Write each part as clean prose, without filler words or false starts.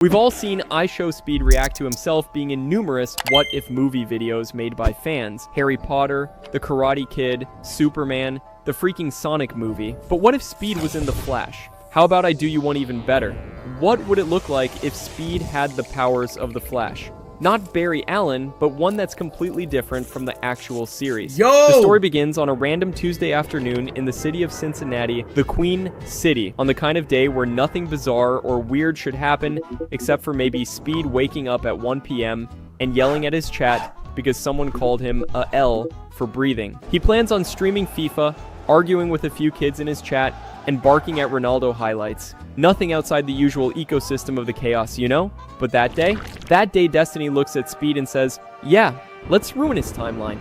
We've all seen iShowSpeed react to himself being in numerous what-if movie videos made by fans. Harry Potter, The Karate Kid, Superman, the freaking Sonic movie. But what if Speed was in The Flash? How about I do you one even better? What would it look like if Speed had the powers of The Flash? Not Barry Allen, but one that's completely different from the actual series. The story begins on a random Tuesday afternoon in the city of Cincinnati, the Queen City, on the kind of day where nothing bizarre or weird should happen, except for maybe Speed waking up at 1 p.m. and yelling at his chat because someone called him a L for breathing. He plans on streaming FIFA, arguing with a few kids in his chat, and barking at Ronaldo highlights. Nothing outside the usual ecosystem of the chaos, you know? But that day, Destiny looks at Speed and says, yeah, let's ruin his timeline.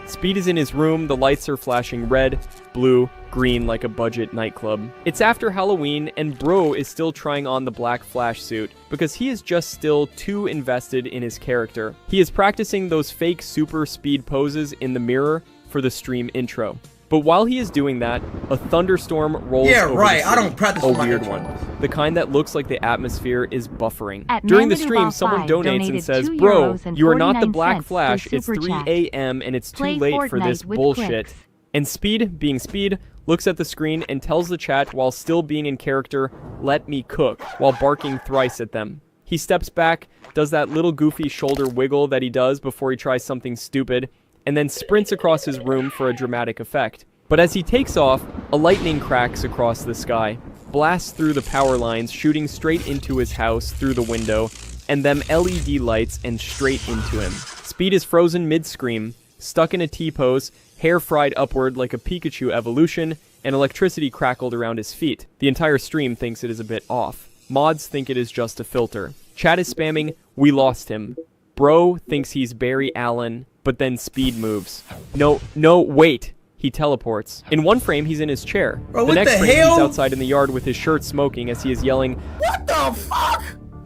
Speed is in his room, the lights are flashing red, blue, green like a budget nightclub. It's after Halloween, and bro is still trying on the black Flash suit because he is just still too invested in his character. He is practicing those fake super speed poses in the mirror for the stream intro. But while he is doing that, a thunderstorm rolls over the city. I don't practice a weird one. The kind that looks like the atmosphere is buffering. During the stream, someone donates and says, bro, you are not the Black Flash, it's 3 a.m. and it's too late for this bullshit. And Speed, being Speed, looks at the screen and tells the chat while still being in character, let me cook, while barking thrice at them. He steps back, does that little goofy shoulder wiggle that he does before he tries something stupid, and then sprints across his room for a dramatic effect. But as he takes off, a lightning cracks across the sky, blasts through the power lines, shooting straight into his house through the window, and them LED lights and straight into him. Speed is frozen mid-scream, stuck in a T-pose, hair fried upward like a Pikachu evolution, and electricity crackled around his feet. The entire stream thinks it is a bit off. Mods think it is just a filter. Chat is spamming, we lost him. Bro thinks he's Barry Allen, but then Speed moves. No, wait. He teleports. In one frame, he's in his chair. Bro, the next frame, he's outside in the yard with his shirt smoking as he is yelling, what the fuck?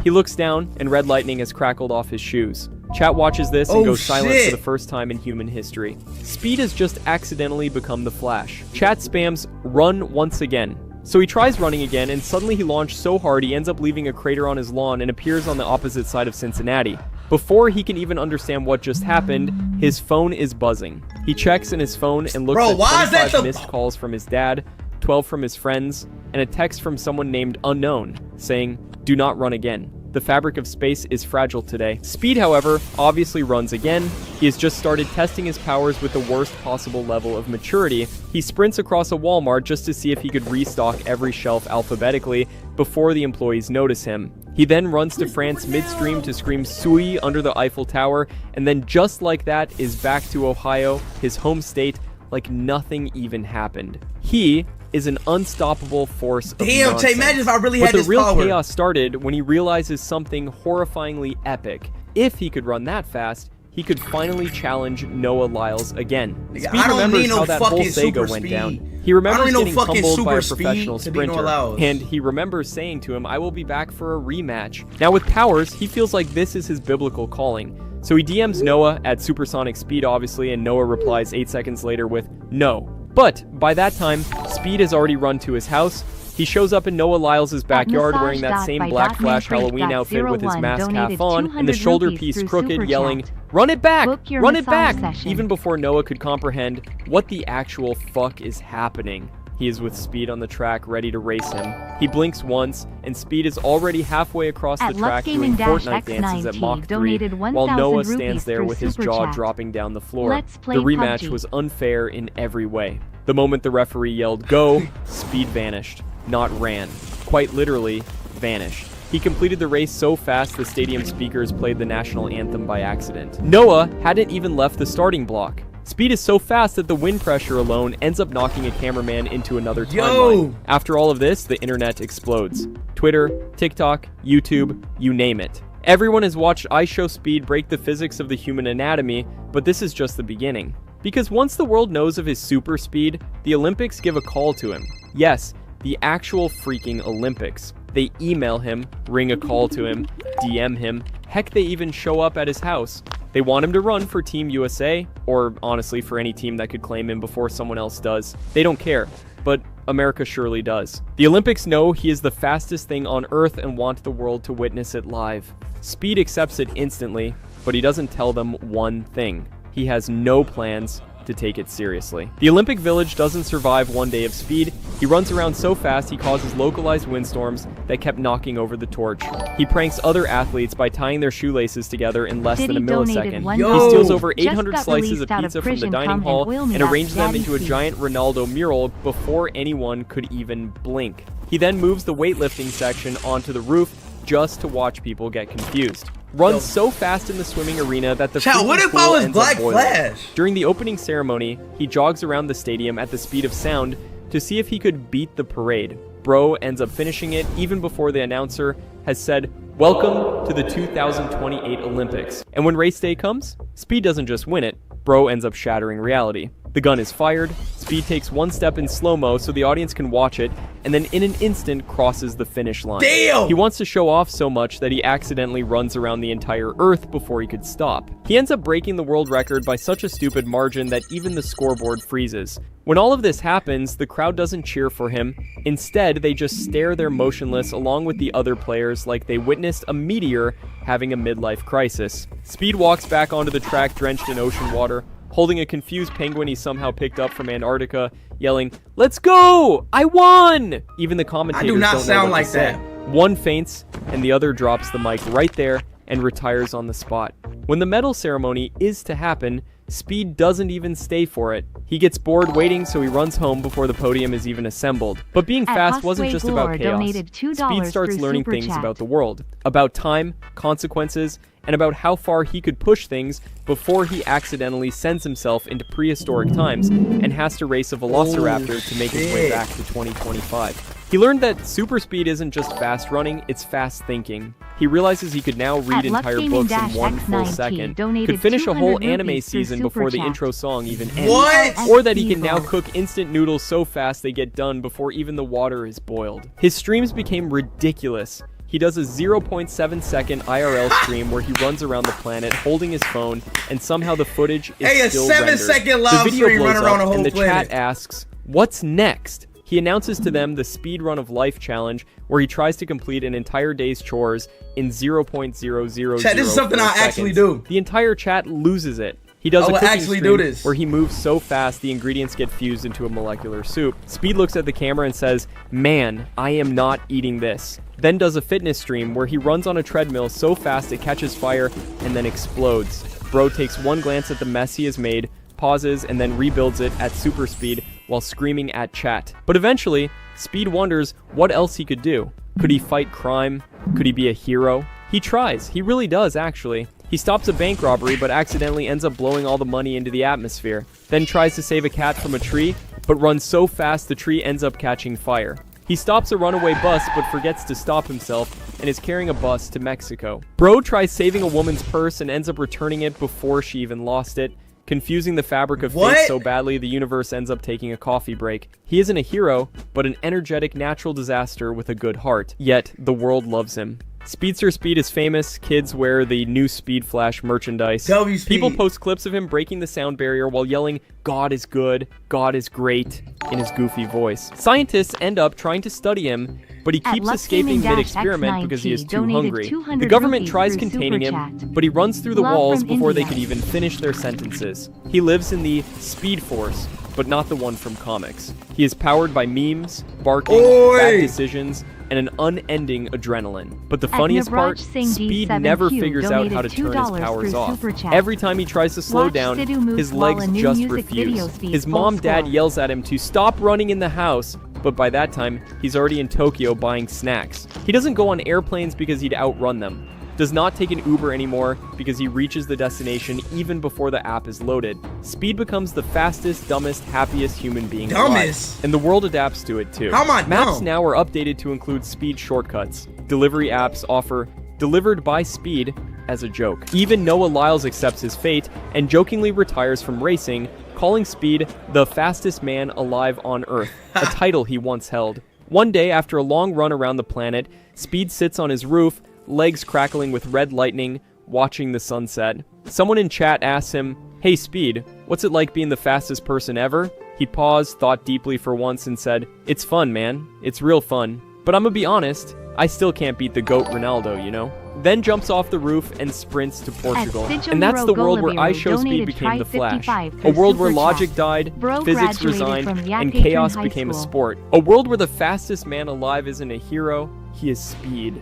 He looks down, and red lightning has crackled off his shoes. Chat watches this and goes silent for the first time in human history. Speed has just accidentally become the Flash. Chat spams, run once again. So he tries running again, and suddenly he launched so hard he ends up leaving a crater on his lawn and appears on the opposite side of Cincinnati. Before he can even understand what just happened, his phone is buzzing. He checks in his phone and looks at 25 missed calls from his dad, 12 from his friends, and a text from someone named Unknown, saying, do not run again. The fabric of space is fragile today. Speed, however, obviously runs again. He has just started testing his powers with the worst possible level of maturity. He sprints across a Walmart just to see if he could restock every shelf alphabetically before the employees notice him. He then runs to France midstream to scream "Sui" under the Eiffel Tower, and then just like that is back to Ohio, his home state, like nothing even happened. He is an unstoppable force of nonsense. Imagine if I really had this power. But the real chaos started when he realizes something horrifyingly epic. If he could run that fast, he could finally challenge Noah Lyles again. Speed remembers how that whole Sega went down. He remembers getting humbled by a professional sprinter, and he remembers saying to him, I will be back for a rematch. Now with powers, he feels like this is his biblical calling. So he DMs Noah at supersonic speed, obviously, and Noah replies 8 seconds later with no. But by that time, Speed has already run to his house. He shows up in Noah Lyles' backyard wearing that same Black Flash Halloween outfit with his mask half on and the shoulder piece crooked, yelling, run it back! Run it back! Even before Noah could comprehend what the actual fuck is happening. He is with Speed on the track, ready to race him. He blinks once, and Speed is already halfway across the track doing Fortnite dances at Mach 3, while Noah stands there with his jaw dropping down the floor. The rematch was unfair in every way. The moment the referee yelled, go, Speed vanished. Not ran. Quite literally, vanished. He completed the race so fast the stadium speakers played the national anthem by accident. Noah hadn't even left the starting block. Speed is so fast that the wind pressure alone ends up knocking a cameraman into another timeline. After all of this, the internet explodes. Twitter, TikTok, YouTube, you name it. Everyone has watched iShowSpeed break the physics of the human anatomy, but this is just the beginning. Because once the world knows of his super speed, the Olympics give a call to him. Yes, the actual freaking Olympics. They email him, ring a call to him, DM him, heck, they even show up at his house. They want him to run for Team USA, or honestly for any team that could claim him before someone else does. They don't care. But America surely does. The Olympics know he is the fastest thing on Earth and want the world to witness it live. Speed accepts it instantly, but he doesn't tell them one thing. He has no plans to take it seriously. The Olympic Village doesn't survive one day of Speed. He runs around so fast he causes localized windstorms that kept knocking over the torch. He pranks other athletes by tying their shoelaces together in less than a millisecond. He steals over 800 slices of pizza from the dining hall and arranges them into a giant Ronaldo mural before anyone could even blink. He then moves the weightlifting section onto the roof just to watch people get confused. Runs so fast in the swimming arena that the what if I was Black Flash? During the opening ceremony, he jogs around the stadium at the speed of sound to see if he could beat the parade. Bro ends up finishing it even before the announcer has said, "Welcome to the 2028 Olympics." And when race day comes, Speed doesn't just win it, Bro ends up shattering reality. The gun is fired, Speed takes one step in slow-mo so the audience can watch it, and then in an instant crosses the finish line. Damn! He wants to show off so much that he accidentally runs around the entire Earth before he could stop. He ends up breaking the world record by such a stupid margin that even the scoreboard freezes. When all of this happens, the crowd doesn't cheer for him. Instead, they just stare there motionless along with the other players like they witnessed a meteor having a midlife crisis. Speed walks back onto the track drenched in ocean water, holding a confused penguin he somehow picked up from Antarctica, yelling, "Let's go! I won!" Even the commentators don't know what sound like to say. One faints, and the other drops the mic right there and retires on the spot. When the medal ceremony is to happen, Speed doesn't even stay for it. He gets bored waiting, so he runs home before the podium is even assembled. But being fast wasn't just about chaos. Speed starts learning things about the world, about time, consequences, and about how far he could push things before he accidentally sends himself into prehistoric times and has to race a velociraptor to make his way back to 2025. He learned that super speed isn't just fast running, it's fast thinking. He realizes he could now read entire books in one full second, could finish a whole anime season before the intro song even ends, or that he can now cook instant noodles so fast they get done before even the water is boiled. His streams became ridiculous. He does a 0.7 second IRL stream where he runs around the planet holding his phone, and somehow the footage is still rendered. 7-second live the video stream blows run around up, a whole and the planet. chat asks, "What's next?" He announces to them the Speed Run of Life challenge, where he tries to complete an entire day's chores in 0.000 Chat, this is something I'll actually do. The entire chat loses it. He does a cooking stream where he moves so fast the ingredients get fused into a molecular soup. Speed looks at the camera and says, "Man, I am not eating this." Then does a fitness stream where he runs on a treadmill so fast it catches fire and then explodes. Bro takes one glance at the mess he has made, pauses, and then rebuilds it at super speed while screaming at chat. But eventually, Speed wonders what else he could do. Could he fight crime? Could he be a hero? He tries. He really does, actually. He stops a bank robbery but accidentally ends up blowing all the money into the atmosphere. Then tries to save a cat from a tree, but runs so fast the tree ends up catching fire. He stops a runaway bus but forgets to stop himself and is carrying a bus to Mexico. Bro tries saving a woman's purse and ends up returning it before she even lost it, confusing the fabric of fate so badly the universe ends up taking a coffee break. He isn't a hero, but an energetic natural disaster with a good heart. Yet, the world loves him. Speedster Speed is famous. Kids wear the new Speed Flash merchandise. People post clips of him breaking the sound barrier while yelling, "God is good, God is great," in his goofy voice. Scientists end up trying to study him, but he keeps escaping mid-experiment because he is too hungry. The government tries containing him, but he runs through the walls before they could even finish their sentences. He lives in the Speed Force, but not the one from comics. He is powered by memes, barking, bad decisions, and an unending adrenaline. But the funniest part, Speed never figures out how to turn his powers off. Every time he tries to slow down, his legs just refuse. His dad yells at him to stop running in the house, but by that time, he's already in Tokyo buying snacks. He doesn't go on airplanes because he'd outrun them. Does not take an Uber anymore because he reaches the destination even before the app is loaded. Speed becomes the fastest, dumbest, happiest human being alive. And the world adapts to it too. Maps now are updated to include speed shortcuts. Delivery apps offer delivered by Speed as a joke. Even Noah Lyles accepts his fate and jokingly retires from racing, calling Speed the fastest man alive on Earth, a title he once held. One day, after a long run around the planet, Speed sits on his roof, legs crackling with red lightning, watching the sunset. Someone in chat asks him, "Hey Speed, what's it like being the fastest person ever?" He paused, thought deeply for once, and said, "It's fun, man. It's real fun. But I'm gonna be honest, I still can't beat the GOAT Ronaldo, you know?" Then jumps off the roof and sprints to Portugal. And that's the world where iShowSpeed became the Flash. A world where logic died, physics resigned, and chaos became a sport. A world where the fastest man alive isn't a hero, he is Speed.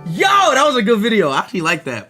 Yo, that was a good video. I actually like that.